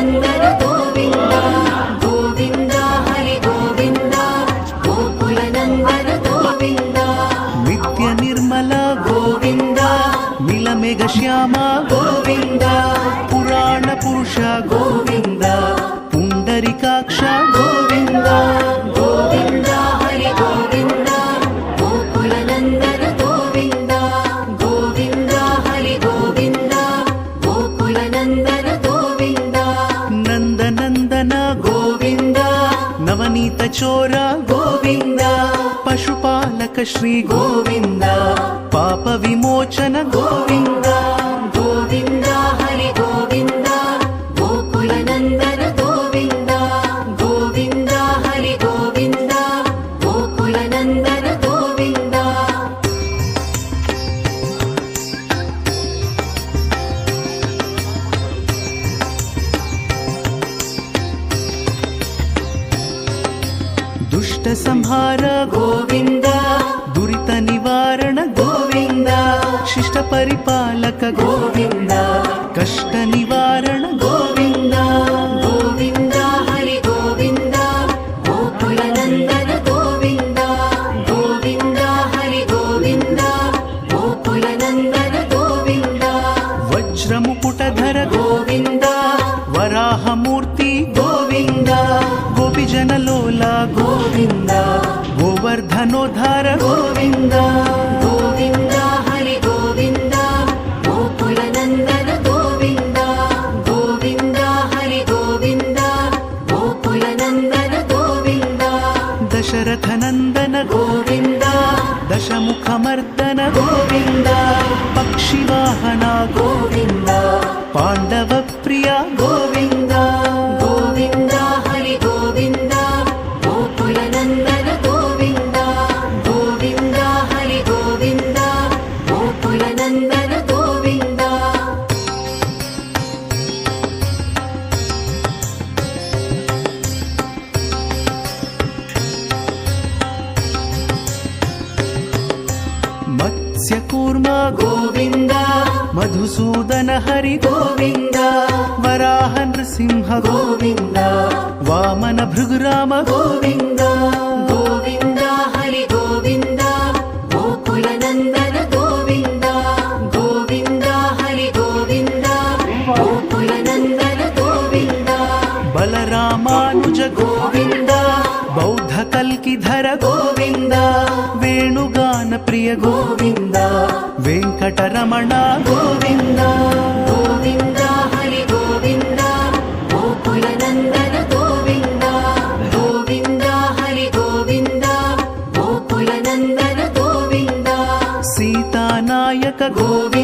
गोकुलनन्दन गोविन्द गोविन्द हरि गोविन्द गोकुलनन्दन गोविन्द नित्य निर्मल गोविन्द नीलमेघ श्याम गोविन्द पुराण पुरुष गोविन्द पुण्डरीकाक्ष गोविन्द गोविन्द हरि गोविन्द गोकुलनन्दन गोविन्द गोविन्द हरि गोविन्द गोकुलनन्दन गोविन्द नन्दनन्दन गोविन्द नवनीत चोर गोविन्द पशुपालक श्री गोविन्द पाप विमोचन गोविन्द गोविन्द हरि गोविन्द गोकुलनन्दन गोविन्द गोविन्द हरि गोविन्द गोकुलनन्दन गोविन्द दुष्ट संहार गोविन्द दुरित निवारण गोविन्द शिष्ट परिपालक गोविन्द कष्ट निवारण गोविन्द गोविन्द हरि गोविन्द गोकुलनन्दन गोविन्द गोविन्द हरि गोविन्द गोकुलनन्दन गोविन्द वज्रमुकुटधर गोविन्द वराहमूर्ति गोविन्द गोपीजनलोला गोविन्द गोवर्धनोद्धार गोविन्द गोविन्द हरि गोविन्द गोकुलनन्दन गोविन्द गोविन्द हरि गोविन्द गोकुलनन्दन गोविन्द दशरथनन्दन गोविन्द दशमुखमर्दन गोविन्द पक्षिवाहना गोविन्द पाण्डवप्रिया गोविन्द गोविन्द हरि गोविन्द गोकुलनन्दन गोविन्द गोविन्द हरि गोविन्द गोकुलनन्दन गोविन्द मत्स्यकूर्म गोविन्द मधुसूदन हरि गोविन्द वराह नृसिंह गोविन्द वामन भृगुराम गोविन्द गोविन्द हरि गोविन्द गोकुलनन्दन गोविन्द गोविन्द हरि गोविन्द गोकुलनन्दन गोविन्द बलरामानुज गोविन्द बौद्ध कल्किधर गोविन्द वेणुगान प्रिय गोविन्द वेङ्कटरमण गोविन्द गोविन्द हरि गोविन्द गोकुलनन्दन गोविन्द गोविन्द हरि गोविन्द गोकुलनन्दन गोविन्द सीतानायक गोविन्द